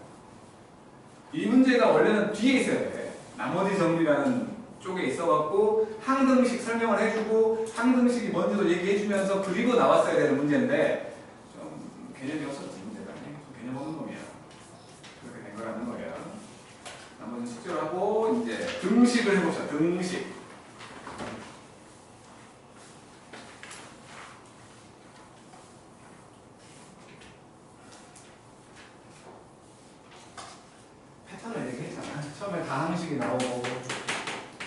이 문제가 원래는 뒤에 있어야 돼. 나머지 정리라는 쪽에 있어갖고 항등식 설명을 해주고 항등식이 뭔지도 얘기해주면서 그리고 나왔어야 되는 문제인데 좀 개념이 없었지, 문제가. 좀 개념 없는 놈이야. 그렇게 된 거라는 거야. 나머지 숙제를 하고 이제 등식을 해보자. 등식. 패턴을 얘기했잖아. 처음에 다항식이 나오고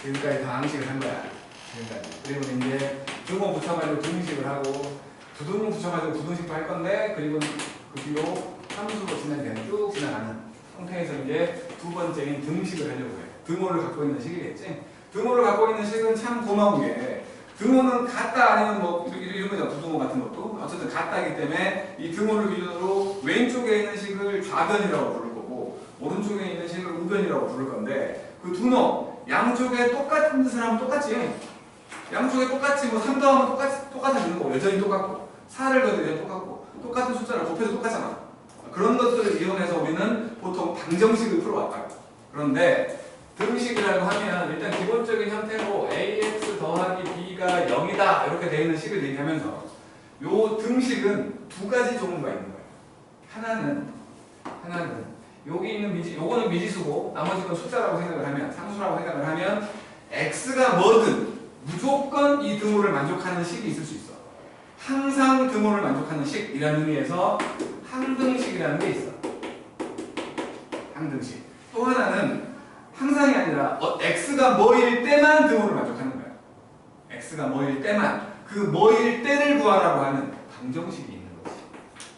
지금까지 다항식을 한 거야. 지금까지. 그리고 이제 등호 붙여가지고 등식을 하고 부등호 붙여가지고 부등식도 할 건데 그리고 그 뒤로 함수로 진행되는 쭉 지나가는 형태에서 이제 두 번째인 등식을 하려고 해. 등호를 갖고 있는 식이겠지. 등호를 갖고 있는 식은 참 고마운 게 등호는 같다 아니면 뭐 이런 거잖아. 부등호 같은 것도 어쨌든 같다기 때문에 이 등호를 기준으로 왼쪽에 있는 식을 좌변이라고 부를 거고 오른쪽에 있는 식을 우변이라고 부를 건데 그 두 놈 양쪽에 똑같은 뜻을 하면 똑같지. 양쪽에 똑같이 뭐 3 더하면 똑같아지는 거고 여전히 똑같고 4를 더해도 여전히 똑같고 똑같은 숫자를 곱해도 똑같잖아. 그런 것들을 이용해서 우리는 보통 방정식을 풀어왔다고. 그런데 등식이라고 하면 일단 기본적인 형태로 ax 더하기 b가 0이다 이렇게 되어 있는 식을 얘기하면서 요 등식은 두 가지 종류가 있는 거예요. 하나는 여기 있는 요거는 미지수고 나머지 건 숫자라고 생각을 하면 상수라고 생각을 하면 x가 뭐든 무조건 이 등호를 만족하는 식이 있을 수 있어. 항상 등호를 만족하는 식이라는 의미에서 항등식이라는 게 있어. 항등식. 또 하나는 항상이 아니라 x가 뭐일 때만 등호를 만족하는 거야. x가 뭐일 때만. 그 뭐일 때를 구하라고 하는 방정식이 있는 거지.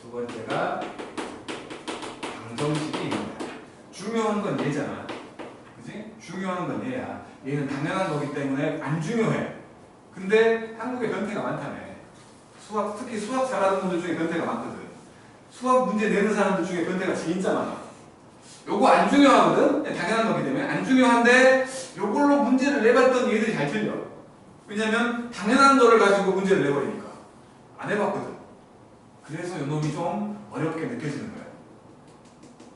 두 번째가 방정식이 있는 거야. 중요한 건 얘잖아. 그지? 중요한 건 얘야. 얘는 당연한 거기 때문에 안 중요해. 근데 한국에 변태가 많다며. 특히 수학 잘하는 분들 중에 변태가 많거든. 수학 문제 내는 사람들 중에 변태가 진짜 많아. 요거 안 중요하거든? 당연한 거기 때문에 안 중요한데 요걸로 문제를 내봤더니 얘들이 잘 틀려. 왜냐면 당연한 거를 가지고 문제를 내버리니까. 안 해봤거든. 그래서 요놈이 좀 어렵게 느껴지는 거야.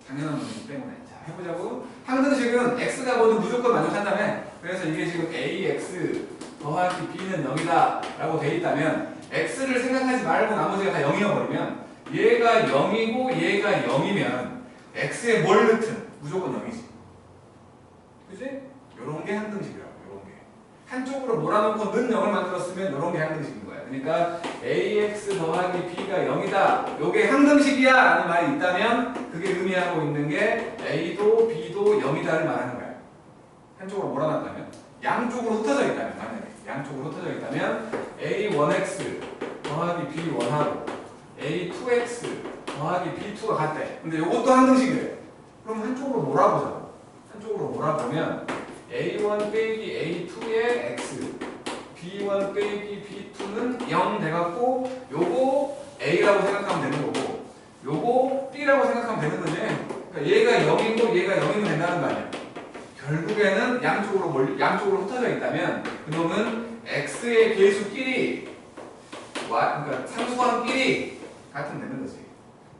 당연한 거기 때문에. 자, 해보자고. 항등식은 x가 뭐든 무조건 만족한다며. 그래서 이게 지금 ax 더하기 b는 0이다 라고 돼 있다면 x를 생각하지 말고 나머지가 다 0이어버리면 얘가 0이고 얘가 0이면 x에 뭘 넣든 무조건 0이지. 그치? 요런 게 항등식이라고. 요런 게. 한쪽으로 몰아놓고 는 0을 만들었으면 요런 게 항등식인 거야. 그러니까 ax 더하기 b가 0이다. 요게 항등식이야 라는 말이 있다면 그게 의미하고 있는 게 a도 b도 0이다를 말하는 거야. 한쪽으로 몰아놨다면. 양쪽으로 흩어져 있다면 만약에 양쪽으로 흩어져 있다면 a1x 더하기 b1하고 a2x 더하기 b2가 같대. 근데 이것도 항등식이래. 그럼 한쪽으로 몰아보자. 한쪽으로 몰아보면 a1 빼기 a2의 x b1 빼기 b2는 0 돼갖고 요거 a라고 생각하면 되는 거고 요거 b라고 생각하면 되는 거지. 그러니까 얘가 0이고 얘가 0이면 된다는 거 아니야. 결국에는 양쪽으로 흩어져 있다면 그놈은 x의 계수끼리 그러니까 상수항끼리 같으면 되는 거지.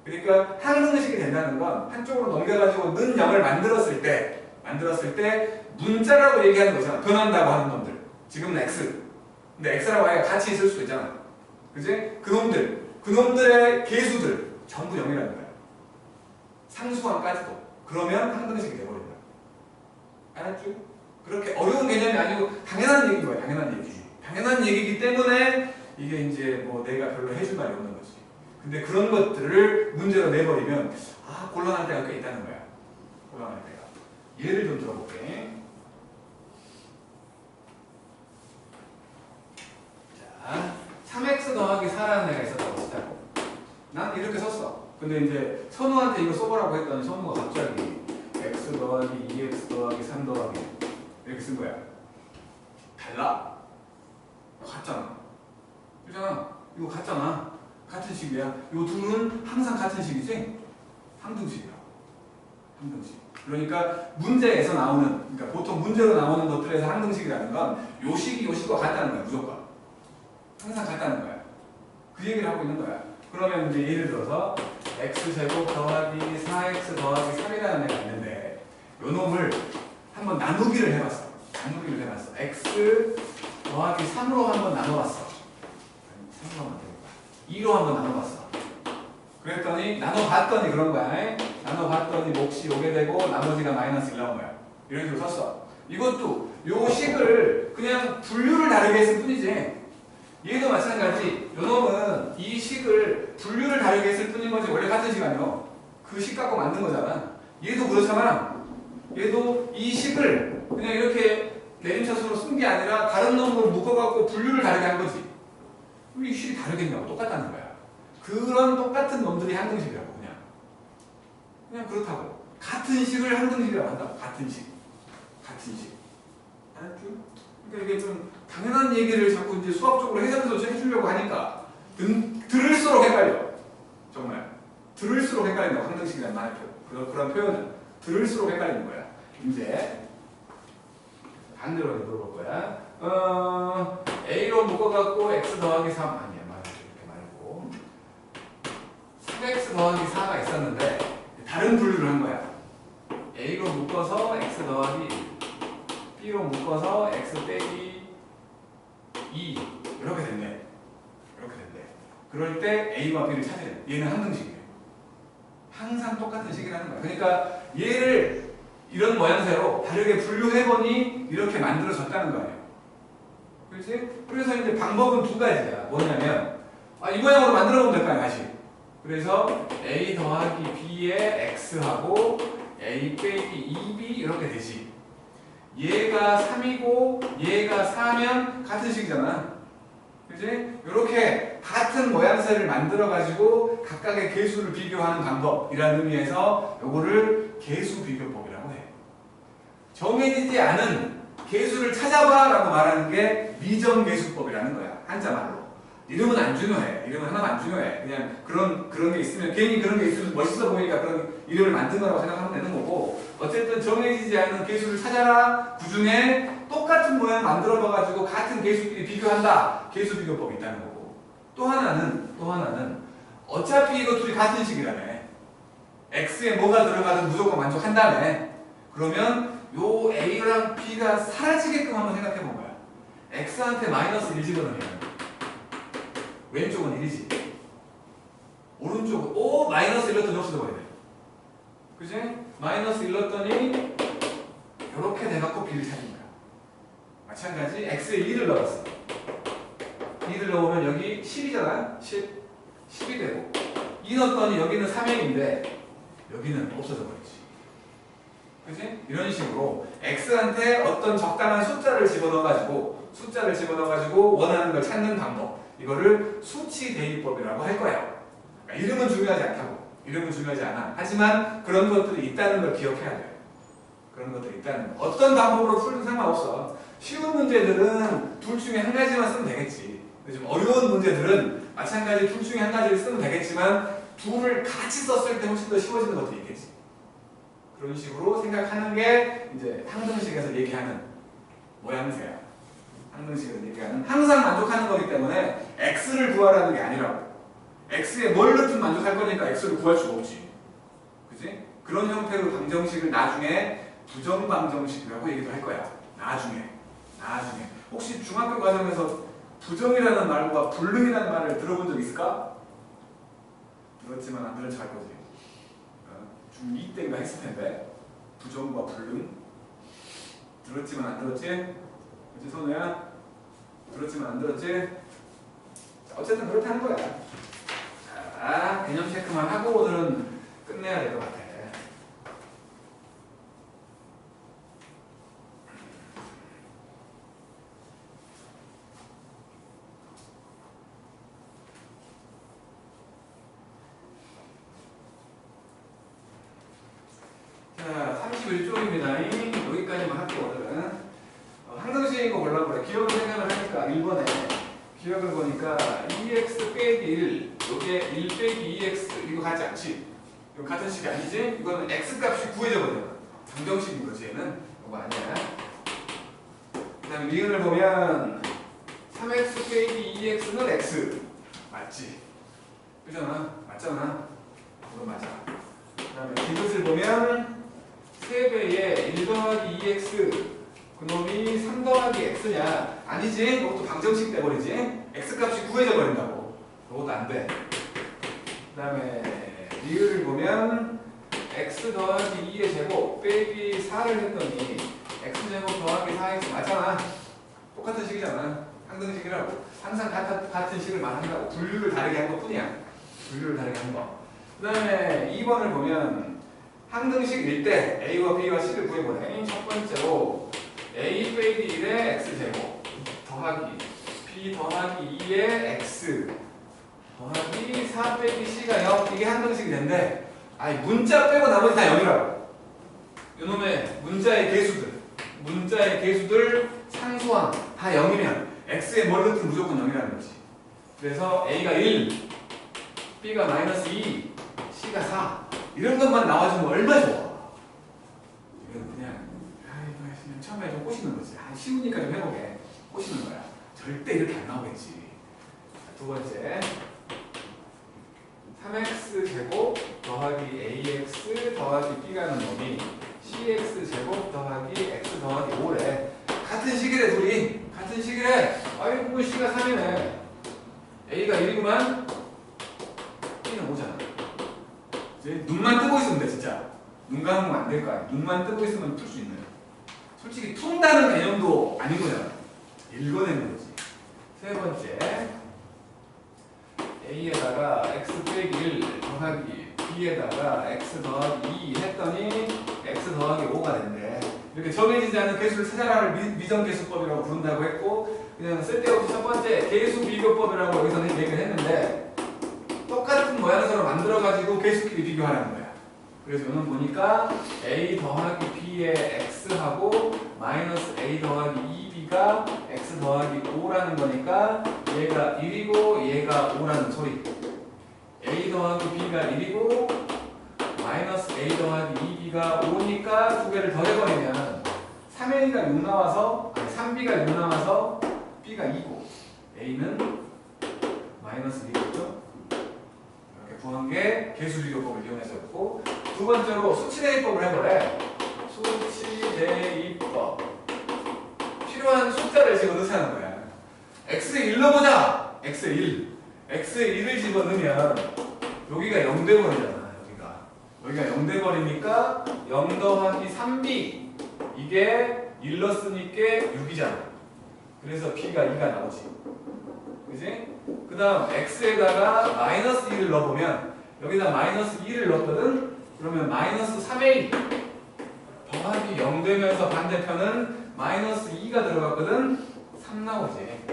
그러니까 항등식이 된다는 건 한쪽으로 넘겨가지고 는 0을 만들었을 때 만들었을 때 문자라고 얘기하는 거잖아. 변한다고 하는 놈들. 지금은 x. 근데 x라고 하기가 같이 있을 수도 있잖아. 그지? 그놈들의 계수들 전부 0이라는 거야. 상수항까지도. 그러면 항등식이 돼버린다. 알았죠? 그렇게 어려운 개념이 아니고 당연한 얘기인 거야. 당연한 얘기. 당연한 얘기이기 때문에 이게 이제 뭐 내가 별로 해줄 말이 없는 거지. 근데 그런 것들을 문제로 내버리면 아 곤란할 때가 꽤 있다는 거야. 곤란할 때가. 예를 좀 들어볼게. 자, 3x 더하기 4라는 애가 있었다고 치자고. 난 이렇게 썼어. 근데 이제 선우한테 이거 써보라고 했더니 선우가 갑자기 x 더하기 2x 더하기 3 더하기 이렇게 쓴 거야. 달라? 같잖아. 그잖아. 이거 같잖아. 같은 식이야. 요 둘은 항상 같은 식이지? 항등식이야. 항등식. 그러니까 문제에서 나오는, 그러니까 보통 문제로 나오는 것들에서 항등식이라는 건 요 식이 요 식과 같다는 거야. 무조건. 항상 같다는 거야. 그 얘기를 하고 있는 거야. 그러면 이제 예를 들어서 x제곱 더하기 4x 더하기 3이라는 애가 있는데 요 놈을 한번 나누기를 해봤어. 나누기를 해봤어. x 더하기 3으로 한번 나눠봤어. 3으로 하면 되겠다. 2로 한번 나눠봤어. 그랬더니 나눠봤더니 그런 거야. 나눠봤더니 몫이 오게 되고 나머지가 마이너스 1 나온 거야. 이런 식으로 썼어. 이것도 요 식을 그냥 분류를 다르게 했을 뿐이지. 얘도 마찬가지. 요 놈은 이 식을 분류를 다르게 했을 뿐인 거지. 원래 같은 식 아니요. 그 식 갖고 만든 거잖아. 얘도 그렇잖아. 얘도 이 식을 그냥 이렇게 내림차순으로 쓴 게 아니라 다른 놈으로 묶어갖고 분류를 다르게 한 거지. 이 식이 다르겠냐고. 똑같다는 거야. 그런 똑같은 놈들이 항등식이라고. 그냥 그렇다고. 같은 식을 항등식이라고 한다고. 같은 식. 같은 식. 알았죠? 그러니까 이게 좀 당연한 얘기를 자꾸 이제 수학적으로 해석해서 해주려고 하니까 들을수록 헷갈려. 정말. 들을수록 헷갈린다고. 항등식이라는 말. 그런 표현은. 들을수록 헷갈리는 거야. 이제 반대로 물어볼 거야. A로 묶어갖고 x 더하기 3 아니야. 이렇게 말고 3x 더하기 4가 있었는데 다른 분류를 한 거야. A로 묶어서 x 더하기 1, B로 묶어서 x 빼기 2 이렇게 됐네. 이렇게 됐네. 그럴 때 A와 B를 찾으래. 얘는 항등식이래. 항상 똑같은 식이라는 거야. 그러니까 얘를 이런 모양새로 다르게 분류해보니 이렇게 만들어졌다는 거예요. 그렇지? 그래서 이제 방법은 두 가지야. 뭐냐면 이 모양으로 만들어보면 될 거 아니야. 다시. 그래서 A 더하기 B의 X하고 A 빼기 2B 이렇게 되지. 얘가 3이고 얘가 4면 같은 식이잖아. 그치? 이렇게 같은 모양새를 만들어가지고 각각의 개수를 비교하는 방법이라는 의미에서 요거를 개수비교법이라고 해. 정해지지 않은 개수를 찾아봐 라고 말하는 게 미정개수법이라는 거야. 한자말로. 이름은 안 중요해. 이름은 하나만 안 중요해. 그냥 그런 게 있으면 괜히 그런 게 있으면 멋있어 보이니까 그런 이름을 만든 거라고 생각하면 되는 거고 어쨌든 정해지지 않은 개수를 찾아라. 그 중에 똑같은 모양 만들어 봐가지고 같은 개수끼리 비교한다. 개수비교법이 있다는 거고 또 하나는 어차피 이거 둘이 같은 식이라며. X에 뭐가 들어가든 무조건 만족한다며. 그러면 요 A랑 B가 사라지게끔 한번 생각해 본 거야. X한테 마이너스 1 집어넣으면 왼쪽은 1이지. 오른쪽은 마이너스 1 넣었더니 없어져 버리네. 그지? 마이너스 1 넣었더니 이렇게 돼갖고 B를 찾은 거야. 마찬가지 X에 2를 넣었어. 2를 넣으면 여기 10이잖아. 10이 되고 2 넣었더니 여기는 3N인데 여기는 없어져 버리지. 그지? 이런 식으로 X한테 어떤 적당한 숫자를 집어넣어가지고 원하는 걸 찾는 방법. 이거를 수치 대입법이라고 할 거야. 그러니까 이름은 중요하지 않다고. 이름은 중요하지 않아. 하지만 그런 것들이 있다는 걸 기억해야 돼. 그런 것들이 있다는 거. 어떤 방법으로 풀든 상관없어. 쉬운 문제들은 둘 중에 한 가지만 쓰면 되겠지. 근데 좀 어려운 문제들은 마찬가지 둘 중에 한 가지를 쓰면 되겠지만 둘을 같이 썼을 때 훨씬 더 쉬워지는 것들이 있겠지. 그런 식으로 생각하는 게 이제 항등식에서 얘기하는 모양새야. 항등식에서 얘기하는 항상 만족하는 거기 때문에 x를 구하라는 게 아니라고. x에 뭘 넣든 만족할 거니까 x를 구할 수가 없지. 그지? 그런 형태로 방정식을 나중에 부정방정식이라고 얘기도 할 거야. 나중에. 혹시 중학교 과정에서 부정이라는 말과 불능이라는 말을 들어본 적 있을까? 들었지만 안 들은 척 할 거지. 중2 때인가 했을 텐데. 부정과 불능. 들었지만 안 들었지? 그치, 선우야? 들었지만 안 들었지? 자, 어쨌든 그렇다는 거야. 자, 개념 체크만 하고 오늘은 끝내야 될 것 같아. 자, 31쪽입니다. 여기까지만 할게요, 오늘은. 항등식인 거 보려고 그래. 기억을 생각을 하니까 1번에 기억을 보니까 2x 빼기 1, 요게 1 빼기 2x, 이거 같지 않지? 이거 같은 식이 아니지? 이거는 x 값이 구해져버려. 방정식인 거지, 얘는. 이거 아니야. 그 다음에 니은을 보면 3x 빼기 2x는 x. 맞지? 그잖아? 맞잖아? 이거 맞아. 그 다음에 디귿을 보면 3배에 1 더하기 2x, 그놈이 3 더하기 x냐? 아니지? 이것도 방정식 돼버리지? x값이 구해져 버린다고. 이것도 안 돼. 그 다음에 리을을 보면 x 더하기 2의 제곱 빼기 4를 했더니 x제곱 더하기 4x 맞잖아. 똑같은 식이잖아. 항등식이라고. 항상 같은 식을 말한다고. 분류를 다르게 한 것뿐이야. 분류를 다르게 한 거. 그 다음에 2번을 보면 항등식일 때 a와 b와 c를 구해보네. 첫 번째로 a 빼기 1의 x제곱 더하기 b 더하기 2의 x 더하기 4 빼기 c가 0. 이게 항등식이 된대. 아니 문자 빼고 나머지 다 0이라고. 이놈의 문자의 개수들 상수항 다 0이면 x의 뭘 넣든 무조건 0이라는 거지. 그래서 a가 1, b가 마이너스 2, c가 4 이런 것만 나와주면 얼마나 좋아. 이건 그냥 처음에 좀 꼬시는 거지. 쉬우니까 좀 해보게. 꼬시는 거야. 절대 이렇게 안 나오겠지. 두 번째 3x 제곱 더하기 ax 더하기 b가는 놈이 cx 제곱 더하기 x 더하기 5래. 같은 식이래 둘이. 같은 식이래. 아이고 c가 3이네. a가 1이구만. b는 5잖아. 눈만 뜨고 있으면 돼 진짜. 눈 감으면 안 될 거 아니야. 눈만 뜨고 있으면 풀 수 있는. 솔직히 푼다는 개념도 아닌 거잖아. 읽어내는 거지. 세 번째 a에다가 x 빼기 1 더하기 b에다가 x 더하기 2 했더니 x 더하기 5가 된대. 이렇게 정해지지 않은 개수를 찾아라를 미정계수법이라고 부른다고 했고, 그냥 쓸데없이 첫 번째 개수 비교법이라고 여기서는 얘기를 했는데, 똑같은 모양새로 만들어가지고 개수끼리 비교하라는 거야. 그래서 이거는 보니까 a 더하기 b의 x하고 마이너스 a 더하기 2b가 x 더하기 5라는 거니까 얘가 1이고 얘가 5라는 소리. a 더하기 b가 1이고 마이너스 a 더하기 2b가 5니까 두 개를 더해버리면 3a가 6 나와서, 아니 3b가 6 나와서 b가 2고 a는 마이너스 2겠죠? 이렇게 구한 게 개수비교법을 이용해서였고, 두 번째로 수치대입법을 해보래. 수치대입법. 필요한 숫자를 집어넣자는 거야. x에 1 넣어보자. x에 1. x에 1을 집어넣으면 여기가 0 돼버리잖아. 여기가 0 돼버리니까 0 더하기 3b. 이게 1 넣었으니까 6이잖아. 그래서 b가 2가 나오지. 그지? 그 다음 x에다가 마이너스 2를 넣어보면 여기다 마이너스 2를 넣었거든? 그러면 마이너스 3a 더하기 0 되면서 반대편은 마이너스 2가 들어갔거든? 3 나오지.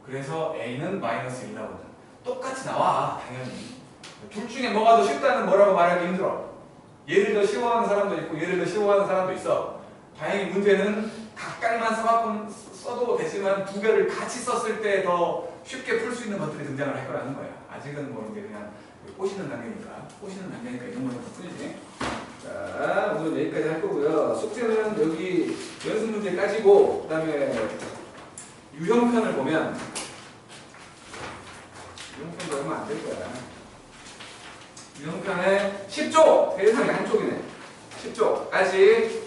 그래서 a는 마이너스 1 나오거든. 똑같이 나와 당연히. 둘 중에 뭐가 더 쉽다는 뭐라고 말하기 힘들어. 얘를 더 쉬워하는 사람도 있고 얘를 더 쉬워하는 사람도 있어. 다행히 문제는 각각만 써도 되지만 두 개를 같이 썼을 때 더 쉽게 풀 수 있는 것들이 등장을 할 거라는 거야. 아직은 뭐 이제 그냥 꼬시는 단계니까 이런 거는 뿐이지. 자, 오늘 여기까지 할 거고요. 숙제는 여기 연습 문제까지고, 그 다음에 유형편을 보면 유형편도 얼마 안 될 거야. 유형편에 10쪽! 세상에 한쪽이네. 10쪽까지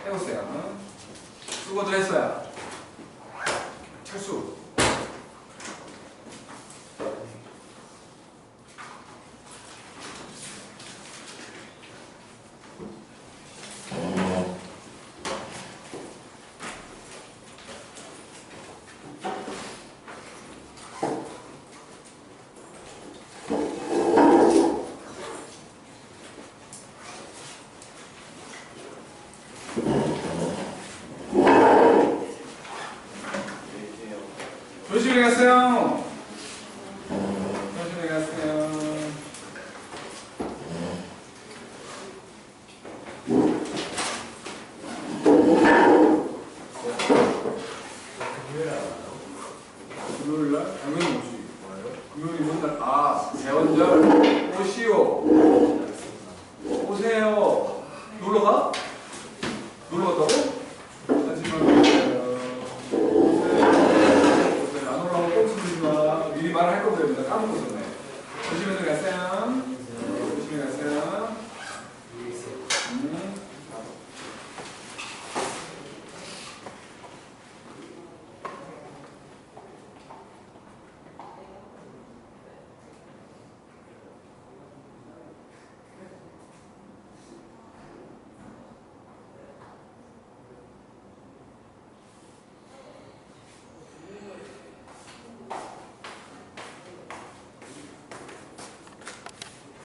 해보세요. 수고도 했어요. 철수. 조심히 가세요. 조심히 가세요. 금요일 알아요? 금요일날? 당연히 오지. 뭐예요? 금요일이 뭔 날? 아, 대원절.